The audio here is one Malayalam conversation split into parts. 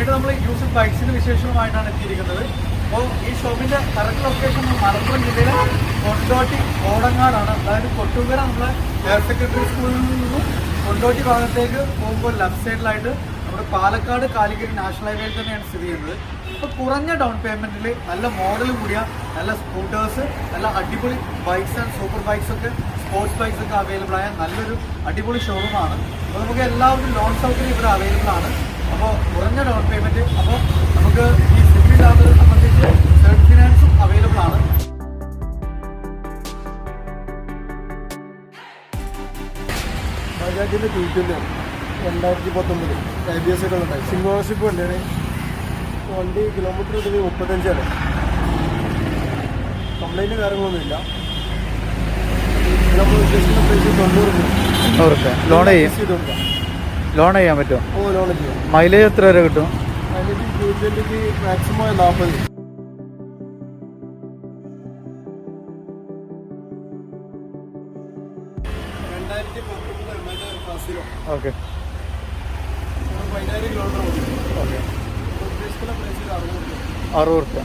വീണ്ടും നമ്മൾ യൂസ്ഡ് ബൈക്സിന് വിശേഷവുമായിട്ടാണ് എത്തിയിരിക്കുന്നത്. അപ്പോൾ ഈ ഷോപ്പിൻ്റെ കറക്റ്റ് ലൊക്കേഷൻ മലപ്പുറം ജില്ലയിലെ കൊണ്ടോട്ടി കോടങ്ങാടാണ്. അതായത് കൊട്ടുകര നമ്മളെ ഹയർ സെക്കൻഡറി സ്കൂളിൽ നിന്നും കൊണ്ടോട്ടി ഭാഗത്തേക്ക് പോകുമ്പോൾ ലെഫ്റ്റ് സൈഡിലായിട്ട് നമ്മുടെ പാലക്കാട് കാലിക്കറ്റ് നാഷണൽ ഹൈവേയിൽ തന്നെയാണ് സ്ഥിതി ചെയ്യുന്നത്. ഇപ്പോൾ കുറഞ്ഞ ഡൗൺ പേയ്മെൻറ്റിൽ നല്ല മോഡൽ കൂടിയ നല്ല സ്കൂട്ടേഴ്സ്, നല്ല അടിപൊളി ബൈക്സ് ആൻഡ് സൂപ്പർ ബൈക്സ് ഒക്കെ, സ്പോർട്സ് ബൈക്സ് ഒക്കെ അവൈലബിൾ ആയ നല്ലൊരു അടിപൊളി ഷോറൂമാണ്. അപ്പോൾ നമുക്ക് എല്ലാവർക്കും ലോൺ സൗകര്യം ഇവിടെ അവൈലബിൾ ആണ്. അപ്പോൾ കുറഞ്ഞ ഡൗൺ പേയ്മെൻറ്റ്, അപ്പോൾ നമുക്ക് ഈ സിവിൽ ലാബിനെ സംബന്ധിച്ച് സെൽഫ് ഫിനാൻസും അവൈലബിൾ ആണ്. ബജാജിൻ്റെ 2019 ABS ഒക്കെ ഉണ്ടായി. സിംഗിൾ ഓണർഷിപ്പ് വണ്ടിയാണ്. വണ്ടി കിലോമീറ്റർ ഇതിൽ 35ആണ്. കംപ്ലൈൻറ്റ് കാര്യങ്ങളൊന്നുമില്ല. നമ്മൾ ഉദ്ദേശിക്കുന്ന പ്രൈസ് 90 രൂപ. ലോൺ ചെയ്യാൻ പറ്റുമോ? ഓ, ലോൺ ചെയ്യാം. മൈലേജ് എത്ര വരെ കിട്ടും? Mileage 220 maximum 40. ഓക്കെ. 60 റുപ്യ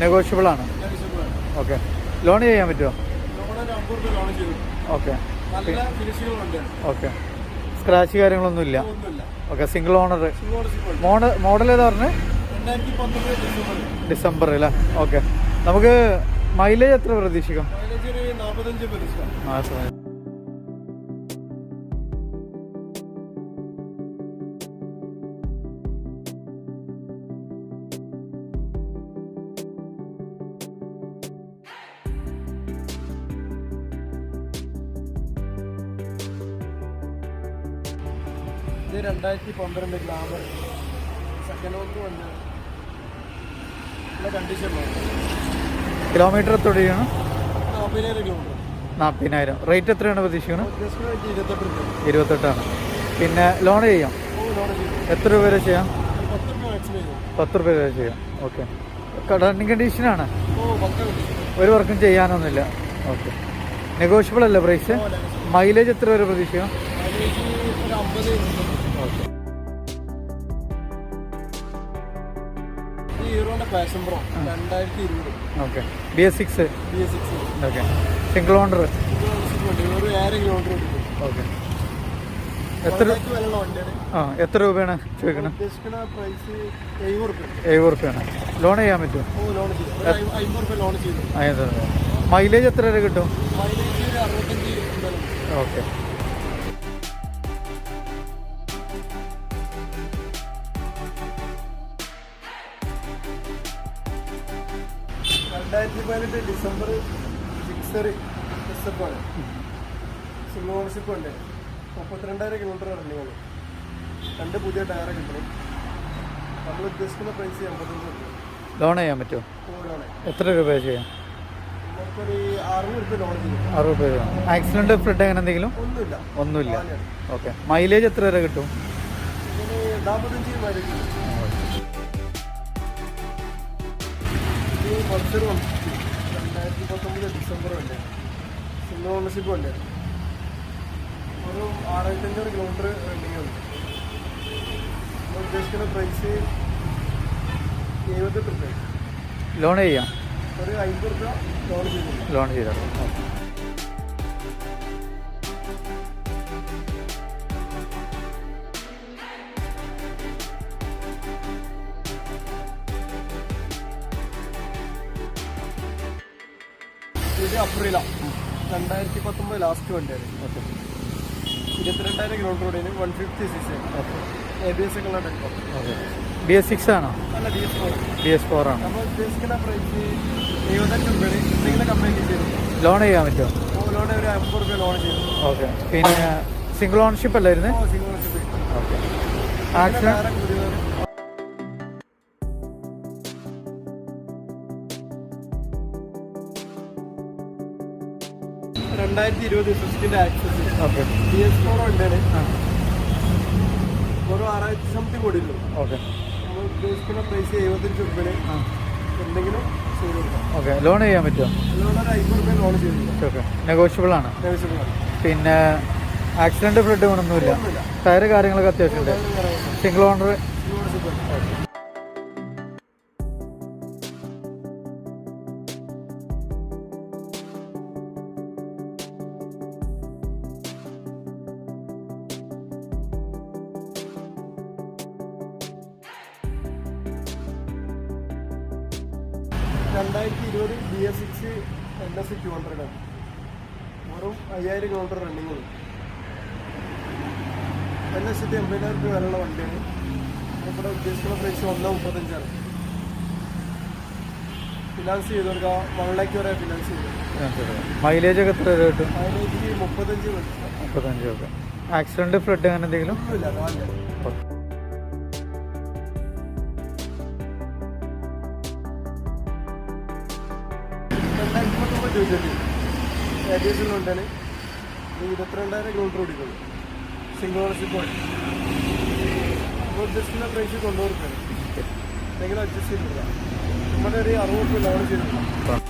നെഗോഷ്യബിൾ ആണ്. ഓക്കെ. ലോൺ ചെയ്യാൻ പറ്റുമോ? Okay okay. സ്ക്രാച്ച് കാര്യങ്ങളൊന്നുമില്ല. ഓക്കെ. Single owner. മോഡൽ ഏതാ പറഞ്ഞത്? ഡിസംബർ അല്ലേ? ഓക്കെ. നമുക്ക് മൈലേജ് എത്ര പ്രതീക്ഷിക്കാം? 45. ഇത് 2012 ഗ്ലാമർ സെക്കൻഡ് ഓണർ വണ്ടി. നല്ല കണ്ടീഷനിലാണ്. കിലോമീറ്റർ എത്ര ചെയ്യണം? 40,000 കിലോമീറ്റർ. 40,000. റേറ്റ് എത്രയാണ് പ്രതീക്ഷിക്കണം? 28 ആണ്. പിന്നെ ലോൺ ചെയ്യാം? എത്ര രൂപ വരെ ചെയ്യാം? 10 രൂപ വരെ ചെയ്യാം. ഓക്കെ. റണ്ണിങ് കണ്ടീഷനാണ്? ഒരു വർക്കും ചെയ്യാനൊന്നുമില്ല. ഓക്കെ. നെഗോഷ്യബിൾ അല്ലേ പ്രൈസ്? മൈലേജ് എത്ര വരെ പ്രതീക്ഷിക്കാം? ഓക്കെ. ഹീറോയുടെ passion pro 2020. Okay. BS6. Okay. Single owner. ഒരു 1,000 കിലോമീറ്റർ. ഓക്കെ. എത്ര രൂപയാണ് ചോദിക്കണം? പ്രൈസ് 70 രൂപ. 70 റുപ്യാണ്. ലോൺ ചെയ്യാൻ പറ്റുമോ? 50 രൂപ. മൈലേജ് എത്ര വരെ കിട്ടും? ഓക്കെ. ഡിസംബർ 6 സിംഗിൾ ഓണർഷിപ്പ് ഉണ്ട്. 32,000 കിലോമീറ്റർ റണ്ണിങ്. 2 പുതിയ ടയർ കിട്ടണം. നമ്മൾ ഉദ്ദേശിക്കുന്ന പ്രൈസ് 85 രൂപ. ലോൺ ചെയ്യാൻ പറ്റുമോ? എത്ര രൂപ ചെയ്യാം? നമുക്കൊരു 600 രൂപ ലോൺ ചെയ്യും. 60 രൂപ. ആക്സിഡന്റ് ഫ്ലഡ് അങ്ങനെ എന്തെങ്കിലും? ഒന്നുമില്ല. ഓക്കെ. മൈലേജ് എത്ര വരെ കിട്ടും? 45 മൈലേജ്. ഈ പൾസർ 2019 ഡിസംബർ ഉണ്ട്. സിംഗിൾ ഓണർഷിപ്പ് ഉണ്ട്. ഒരു 6,500 കിലോമീറ്റർ റണ്ണിങ് ഉണ്ട്. നമ്മൾ ഉദ്ദേശിക്കുന്ന പ്രൈസ് 78 രൂപ. ലോൺ ചെയ്യാം? ഒരു 50 രൂപ ലോൺ ചെയ്താൽ. ഇത് അപ്രിലാണ്. 2019 ലാസ്റ്റ് വണ്ടിയാണ്. ഓക്കെ. 22,000 കിലോമീറ്റർ ഓടിയാണ്. 150cc. ഓക്കെ. ABS ഒക്കെ ഉള്ള ടൈപ്പ്. ഓക്കെ. BS6 ആണോ? അല്ല, BS4 ആണ്. നമ്മൾ ഉദ്ദേശിക്കുന്ന പ്രൈസ് 75 രൂപയാണ്. എന്തെങ്കിലും കംപ്ലൈൻറ്റ് ചെയ്തു ലോൺ ചെയ്യാൻ പറ്റുമോ? ലോൺ ഒരു 50 രൂപ ലോൺ ചെയ്തു. ഓക്കെ. പിന്നെ സിംഗിൾ ഓണർഷിപ്പ് അല്ലായിരുന്നു? Single ownership. ഓക്കെ. ആക്സിഡന്റ് 2020 സ്വിഫ്റ്റിൻ്റെ ആക്സസ്. ഓക്കെ. BS4 ഉണ്ട്. ഒരു 6,000 സംതിങ് കൂടിയുള്ളൂ. ഓക്കെ. നമ്മൾ ഉദ്ദേശിക്കുന്ന പ്രൈസ് 75 രൂപയാണ്. എന്തെങ്കിലും ചെയ്ത് കൊടുക്കാം. ഓക്കെ. ലോൺ ചെയ്യാൻ പറ്റുമോ? ലോൺ ഒരു 50 രൂപ ലോൺ ചെയ്തു. ഓക്കെ. നെഗോഷ്യബിൾ ആണ്. പിന്നെ ആക്സിഡന്റ് ഫ്ലഡ് ഒന്നുമില്ല. ടയർ കാര്യങ്ങളൊക്കെ അത്യാവശ്യമുണ്ട്. Single owner. 2020 BS6 NS 200 വെറും 5000 കിലോമീറ്റർ റണ്ണിങ് ഉള്ളൂ. 1,80,000 വരെയുള്ള വണ്ടിയാണ്. ഇവിടെ ഉദ്ദേശിക്കുന്ന പ്രൈസ് 1,35,000. ഫിനാൻസ് ചെയ്ത് കൊടുക്കുക, 1 lakh വരെ ഫിനാൻസ് ചെയ്ത്. മൈലേജ് ഒക്കെ എത്ര കിട്ടും? മൈലേജ് 35 ഒക്കെ. ആക്സിഡന്റ് ഫ്ലഡ് അങ്ങനെ എന്തെങ്കിലും? ഒന്നുമില്ല. 2019 ഏകദേശമുണ്ടാണ്. 22,000 കിലോമീറ്റർ ഓടിക്കുള്ളൂ. സിംഗിൾ ഓണർഷിപ്പ് വണ്ടി. നമ്മൾ ഉദ്ദേശിക്കുന്ന പ്രൈസ് 90 രൂപയാണ്. എന്തെങ്കിലും അഡ്ജസ്റ്റ് ചെയ്തിട്ടില്ല. നമ്മുടെ ഒരു 60 രൂപ ലോൺ ചെയ്തിട്ടില്ല.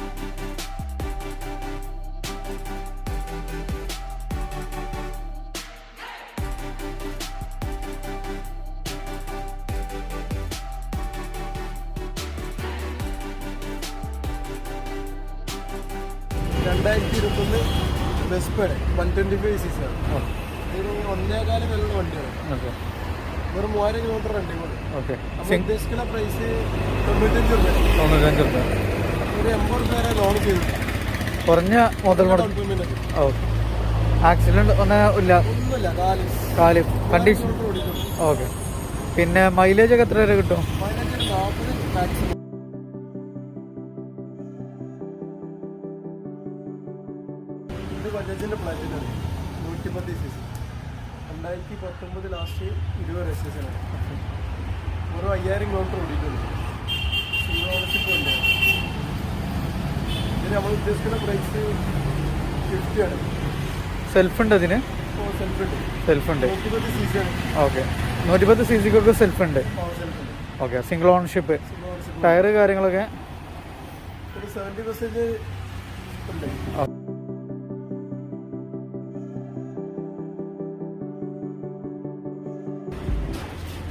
2021 വെസ്പയുടെ 125cc ആണ്. ഇതിന് 1.25 വിലയുള്ള വണ്ടിയാണ്. വെറും 3000 കിലോമീറ്റർ റണ്ണിങ് ഉണ്ട്. നമ്മൾ ഉദ്ദേശിക്കുന്ന പ്രൈസ് 95 രൂപ. ഒരു 80 രൂപ വരെ ലോൺ ചെയ്തിട്ടുണ്ട്. കുറഞ്ഞ മുതൽ ആക്സിഡന്റ് ഒന്നുമില്ല. കാല് കണ്ടീഷൻ. ഓക്കെ. പിന്നെ മൈലേജ് ഒക്കെ എത്ര വരെ കിട്ടും? Mileage 40 maximum. ഇത് ബജാജിന്റെ പ്ലാറ്റിനാണ്. 110cc. 2019 ലാസ്റ്റ് 20 രജിസ്ട്രേഷൻ ആണ്. ഒരു 5000 കിലോമീറ്റർ ഓടിയിട്ടുണ്ട്. സിംഗിൾ ഓണർഷിപ്പ് വണ്ടിയാണ്. ഇതിന് നമ്മൾ ഉദ്ദേശിക്കുന്ന പ്രൈസ് 50 ആണ്. സെൽഫ് ഉണ്ട് അതിന്? സെൽഫ് ഉണ്ട്. 110cc ആണ്. ഓക്കെ. 110cc സെൽഫ് ഉണ്ട്. ഓക്കെ. Single ownership. ടയറ് കാര്യങ്ങളൊക്കെ ഒരു 70% ഉണ്ട്.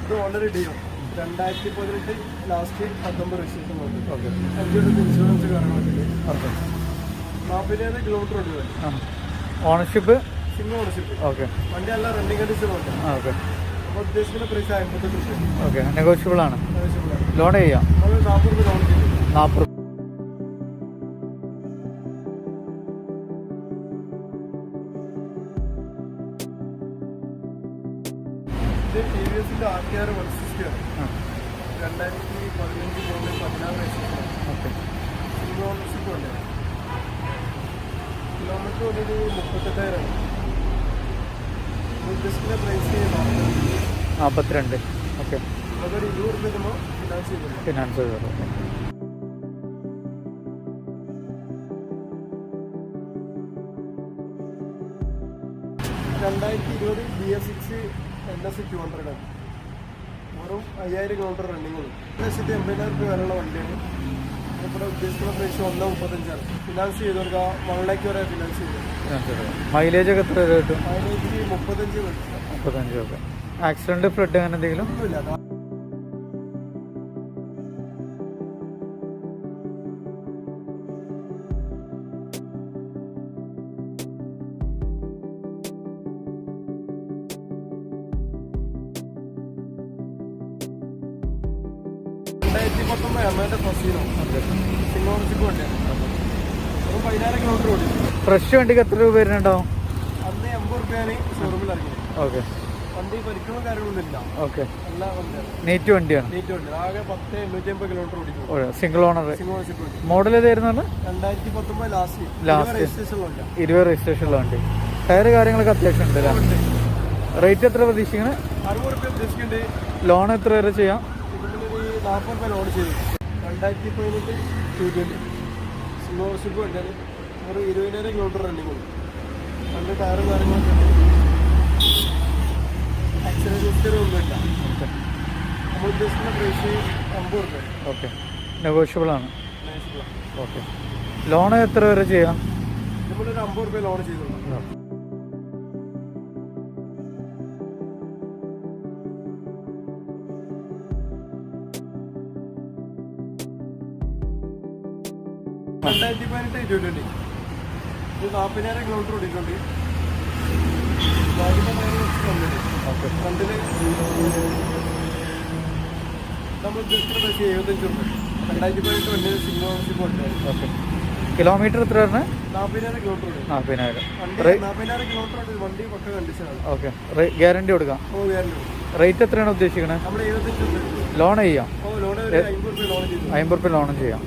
ഇത് ഓൾറെഡി ഡിയോ 2018 ലാസ്റ്റ് 19 രജിസ്ട്രേഷൻ വന്നു. 5 ഇൻഷുറൻസ് കാര്യങ്ങളൊക്കെ. 40,000 കിലോമീറ്റർ ഉണ്ട്. Ownership single ownership. ഓക്കെ. വണ്ടി എല്ലാം റണ്ണിങ് കണ്ടീഷനുണ്ട്. ഓക്കെ. അപ്പോൾ ഉദ്ദേശിക്കുന്ന പ്രൈസ് 58 രൂപ. ഓക്കെ. നെഗോഷ്യബിൾ ആണ്. ലോൺ ചെയ്യാം. നമ്മൾ 40 രൂപ ലോൺ ചെയ്തു. 40. ഇത് TVSന്റെ RTR 160 ആണ്. 2015 model 16 registration. Okay. Single ownership ഉണ്ട്. കിലോമീറ്റർ ഒരു 38,000 ആണ്. ഉദ്ദേശിക്കുന്ന പ്രൈസ് 42. ഓക്കെ. അതൊരു 20 രൂപ നമ്മൾ ഫിനാൻസ് ചെയ്തിട്ടുണ്ട്. ഫിനാൻസ് ചെയ്തോ? 2020 BS6 NS 200 ആണ്. വെറും 5000 കിലോമീറ്റർ റണ്ണിങ് ഉള്ളൂ. 1,80,000 രൂപ വരെയുള്ള വണ്ടിയാണ്. ഇവിടെ ഉദ്ദേശിക്കുന്ന പ്രൈസ് 1,35,000. ഫിനാൻസ് ചെയ്ത് കൊടുക്കുക, 1 lakh വരെ ഫിനാൻസ് ചെയ്ത്. മൈലേജ് ഒക്കെ എത്ര കിട്ടും? മൈലേജ് 35. ഒക്കെ. ആക്സിഡന്റ് ഫ്ലഡ് അങ്ങനെ എന്തെങ്കിലും? ഒന്നുമില്ല. സിംഗിൾ ഓണർഷിപ്പ് വണ്ടിയാണ്. ഒരു 14 കിലോമീറ്റർ ഓടി. ഫ്രഷ് വണ്ടിക്ക് എത്ര രൂപ വരുന്നുണ്ടാവും? അന്ന് 80 രൂപയാണ് ഷോറൂമിൽ ഇറങ്ങിയത്. ഓക്കെ. വണ്ടി പരിക്കുന്ന കാര്യങ്ങളൊന്നുമില്ല. ഓക്കെ. എല്ലാ വണ്ടിയാണ്. നീറ്റ് വണ്ടിയാണ്. നീറ്റ് വണ്ടി. ആകെ 10,850 കിലോമീറ്റർ ഓടിക്കും. Single owner. സിംഗിൾ ഓണർഷിപ്പ് വണ്ടി. മോഡൽ ഏതായിരുന്നു? 2019 ലാസ്റ്റ് രജിസ്ട്രേഷനുള്ള വണ്ടി. 20 രജിസ്ട്രേഷനുള്ള വണ്ടി. ടയർ കാര്യങ്ങളൊക്കെ അത്യാവശ്യം ഉണ്ട്. റേറ്റ് എത്ര പ്രതീക്ഷിക്കുന്നത്? 60 രൂപ ഉദ്ദേശിക്കുന്നുണ്ട്. ലോൺ എത്ര വരെ ചെയ്യാം? ഇതിലൊരു 40 രൂപ ലോൺ ചെയ്തു. 2018 220 സിംഗിൾ ഓണർഷിപ്പ് വണ്ടിയാണ്. ഒരു 20,000 കിലോമീറ്റർ റണ്ണിങ് ഉണ്ട്. രണ്ട് ടയറും കാര്യങ്ങളൊക്കെ ഉണ്ട്. ആക്സിഡൻറ്റ് ഹിസ്റ്ററി ഒന്നുമില്ല. നമ്മൾ ഉദ്ദേശിക്കുന്ന പ്രൈസ് 50 രൂപ. ഓക്കെ. നെഗോഷ്യബിൾ ആണ്. ഓക്കെ. ലോൺ എത്ര വരെ ചെയ്യാം? നമ്മളൊരു 50 രൂപ ലോൺ ചെയ്തു. 2018 220 ഇത് 40,000 കിലോമീറ്റർ ഓടിയിട്ടുണ്ട്. ഫ്രണ്ടില് നമ്മൾ ഉദ്ദേശിക്കുന്ന പ്രൈസ് 75 രൂപ. 2018 വണ്ടി സിംഗിൾ ഓണർഷിപ്പ് വണ്ടിയാണ്. ഓക്കെ. കിലോമീറ്റർ എത്ര പറഞ്ഞാൽ? 40,000 കിലോമീറ്റർ ഉണ്ട്. 40,000. വണ്ടി 40,000 കിലോമീറ്റർ ഉണ്ട്. വണ്ടി പക്ക കണ്ടീഷനാണ്. ഓക്കെ. ഗ്യാരണ്ടി കൊടുക്കാം. ഓ ഗ്യാരണ്ടി. റേറ്റ് എത്രയാണ് ഉദ്ദേശിക്കുന്നത്? നമ്മൾ 75 ലോൺ ചെയ്യാം. ഓ ലോൺ 50 രൂപ ലോൺ ചെയ്തു. 50 ലോണും ചെയ്യാം.